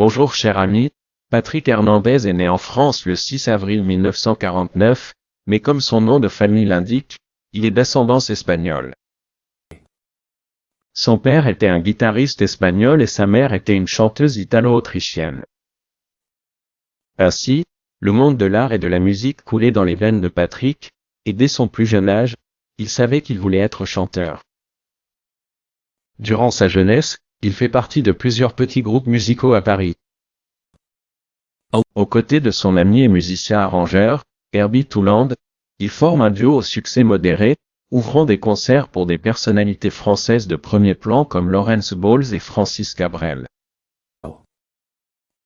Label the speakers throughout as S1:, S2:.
S1: Bonjour cher ami, Patrick Hernandez est né en France le 6 avril 1949, mais comme son nom de famille l'indique, il est d'ascendance espagnole. Son père était un guitariste espagnol et sa mère était une chanteuse italo-autrichienne. Ainsi, le monde de l'art et de la musique coulait dans les veines de Patrick, et dès son plus jeune âge, il savait qu'il voulait être chanteur. Durant sa jeunesse, il fait partie de plusieurs petits groupes musicaux à Paris. Aux côtés de son ami et musicien arrangeur, Herbie Touland, il forme un duo au succès modéré, ouvrant des concerts pour des personnalités françaises de premier plan comme Lawrence Bowles et Francis Cabrel.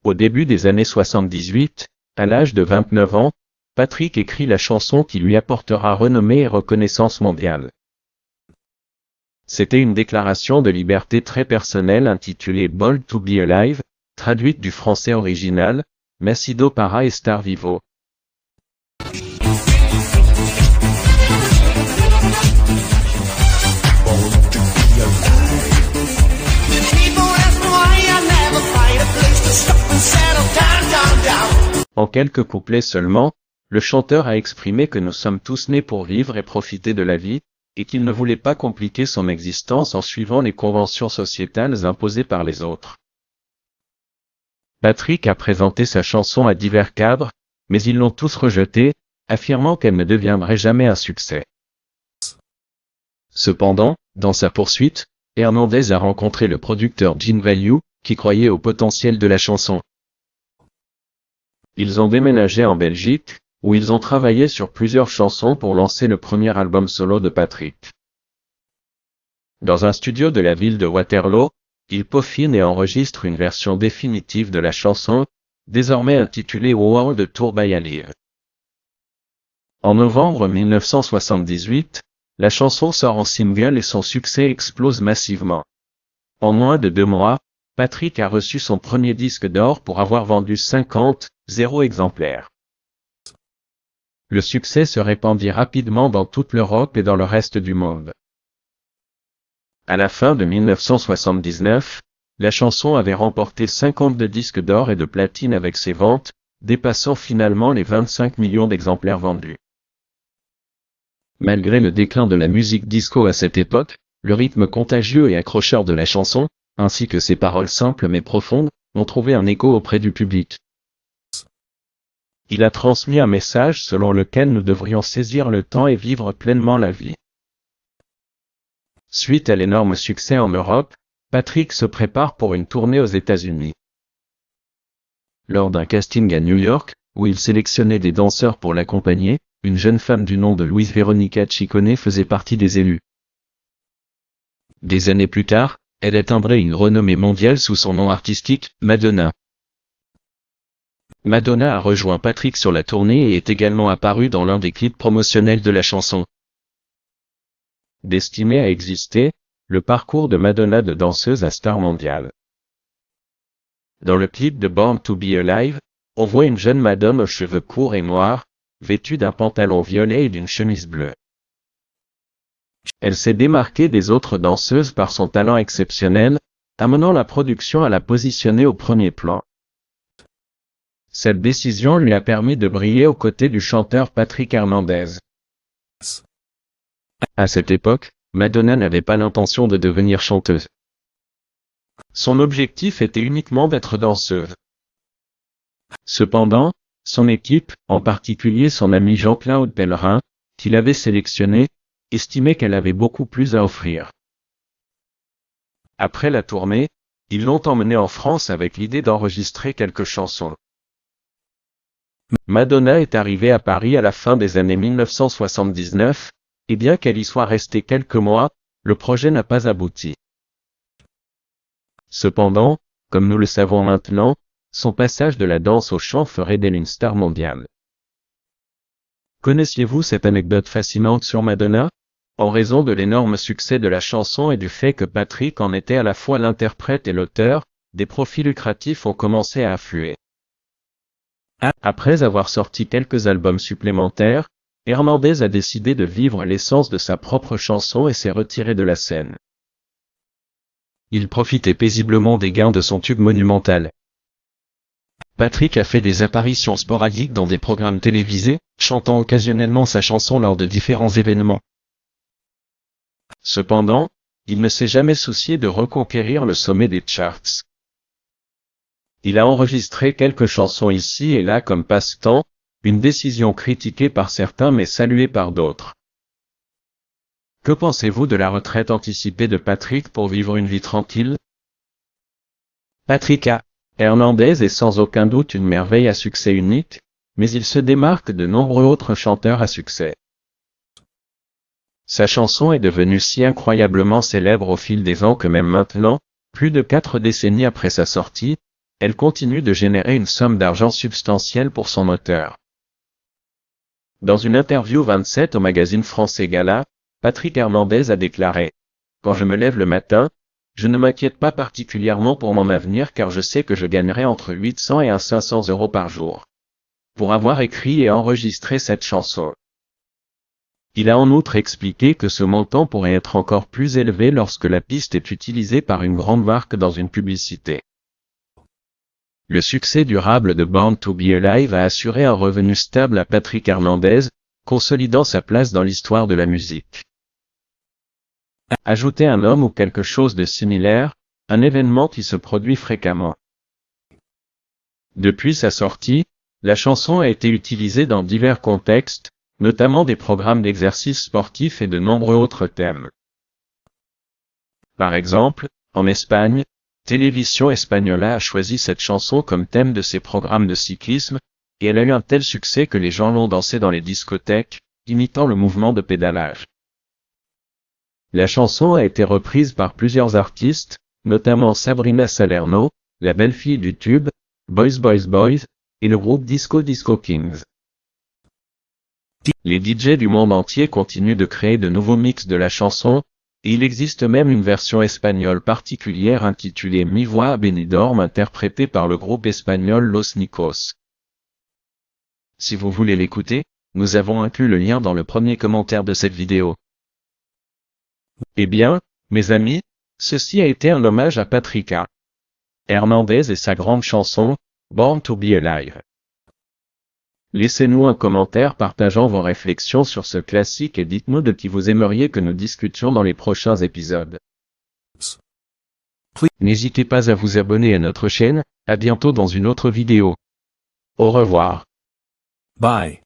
S1: Au début des années 78, à l'âge de 29 ans, Patrick écrit la chanson qui lui apportera renommée et reconnaissance mondiale. C'était une déclaration de liberté très personnelle intitulée Born to be Alive, traduite du français original, Macedo para estar vivo. En quelques couplets seulement, le chanteur a exprimé que nous sommes tous nés pour vivre et profiter de la vie, et qu'il ne voulait pas compliquer son existence en suivant les conventions sociétales imposées par les autres. Patrick a présenté sa chanson à divers cadres, mais ils l'ont tous rejetée, affirmant qu'elle ne deviendrait jamais un succès. Cependant, dans sa poursuite, Hernandez a rencontré le producteur Gene Value, qui croyait au potentiel de la chanson. Ils ont déménagé en Belgique, où ils ont travaillé sur plusieurs chansons pour lancer le premier album solo de Patrick. Dans un studio de la ville de Waterloo, il peaufine et enregistre une version définitive de la chanson, désormais intitulée World Tour by Alive. En novembre 1978, la chanson sort en single et son succès explose massivement. En moins de 2 mois, Patrick a reçu son premier disque d'or pour avoir vendu 50,000 exemplaires. Le succès se répandit rapidement dans toute l'Europe et dans le reste du monde. À la fin de 1979, la chanson avait remporté 52 disques d'or et de platine avec ses ventes, dépassant finalement les 25 millions d'exemplaires vendus. Malgré le déclin de la musique disco à cette époque, le rythme contagieux et accrocheur de la chanson, ainsi que ses paroles simples mais profondes, ont trouvé un écho auprès du public. Il a transmis un message selon lequel nous devrions saisir le temps et vivre pleinement la vie. Suite à l'énorme succès en Europe, Patrick se prépare pour une tournée aux États-Unis. Lors d'un casting à New York, où il sélectionnait des danseurs pour l'accompagner, une jeune femme du nom de Luis Veronica Ciccone faisait partie des élus. Des années plus tard, elle atteindrait une renommée mondiale sous son nom artistique, Madonna. Madonna a rejoint Patrick sur la tournée et est également apparue dans l'un des clips promotionnels de la chanson. Destiné à exister, le parcours de Madonna de danseuse à star mondiale. Dans le clip de Born to be Alive, on voit une jeune madame aux cheveux courts et noirs, vêtue d'un pantalon violet et d'une chemise bleue. Elle s'est démarquée des autres danseuses par son talent exceptionnel, amenant la production à la positionner au premier plan. Cette décision lui a permis de briller aux côtés du chanteur Patrick Hernandez. À cette époque, Madonna n'avait pas l'intention de devenir chanteuse. Son objectif était uniquement d'être danseuse. Cependant, son équipe, en particulier son ami Jean-Claude Pellerin, qu'il avait sélectionné, estimait qu'elle avait beaucoup plus à offrir. Après la tournée, ils l'ont emmenée en France avec l'idée d'enregistrer quelques chansons. Madonna est arrivée à Paris à la fin des années 1979, et bien qu'elle y soit restée quelques mois, le projet n'a pas abouti. Cependant, comme nous le savons maintenant, son passage de la danse au chant ferait d'elle une star mondiale. Connaissiez-vous cette anecdote fascinante sur Madonna? En raison de l'énorme succès de la chanson et du fait que Patrick en était à la fois l'interprète et l'auteur, des profits lucratifs ont commencé à affluer. Après avoir sorti quelques albums supplémentaires, Hernandez a décidé de vivre l'essence de sa propre chanson et s'est retiré de la scène. Il profitait paisiblement des gains de son tube monumental. Patrick a fait des apparitions sporadiques dans des programmes télévisés, chantant occasionnellement sa chanson lors de différents événements. Cependant, il ne s'est jamais soucié de reconquérir le sommet des charts. Il a enregistré quelques chansons ici et là comme passe-temps, une décision critiquée par certains mais saluée par d'autres. Que pensez-vous de la retraite anticipée de Patrick pour vivre une vie tranquille? Patrick Hernandez est sans aucun doute une merveille à succès unique, mais il se démarque de nombreux autres chanteurs à succès. Sa chanson est devenue si incroyablement célèbre au fil des ans que même maintenant, plus de 4 décennies après sa sortie, elle continue de générer une somme d'argent substantielle pour son auteur. Dans une interview 27 au magazine français Gala, Patrick Hernandez a déclaré « Quand je me lève le matin, je ne m'inquiète pas particulièrement pour mon avenir car je sais que je gagnerai entre 800 et 500 € par jour. » Pour avoir écrit et enregistré cette chanson. Il a en outre expliqué que ce montant pourrait être encore plus élevé lorsque la piste est utilisée par une grande marque dans une publicité. Le succès durable de Born to Be Alive a assuré un revenu stable à Patrick Hernandez, consolidant sa place dans l'histoire de la musique. Ajoutez un homme ou quelque chose de similaire, un événement qui se produit fréquemment. Depuis sa sortie, la chanson a été utilisée dans divers contextes, notamment des programmes d'exercices sportifs et de nombreux autres thèmes. Par exemple, en Espagne, Télévision Española a choisi cette chanson comme thème de ses programmes de cyclisme, et elle a eu un tel succès que les gens l'ont dansée dans les discothèques, imitant le mouvement de pédalage. La chanson a été reprise par plusieurs artistes, notamment Sabrina Salerno, la belle-fille du tube, Boys Boys Boys, et le groupe Disco Disco Kings. Les DJ du monde entier continuent de créer de nouveaux mix de la chanson, et il existe même une version espagnole particulière intitulée Mi Voix a Benidorm interprétée par le groupe espagnol Los Nicos. Si vous voulez l'écouter, nous avons inclus le lien dans le premier commentaire de cette vidéo. Eh bien, mes amis, ceci a été un hommage à Patrick Hernandez et sa grande chanson, Born to Be Alive. Laissez-nous un commentaire partageant vos réflexions sur ce classique et dites-nous de qui vous aimeriez que nous discutions dans les prochains épisodes. N'hésitez pas à vous abonner à notre chaîne, à bientôt dans une autre vidéo. Au revoir.
S2: Bye.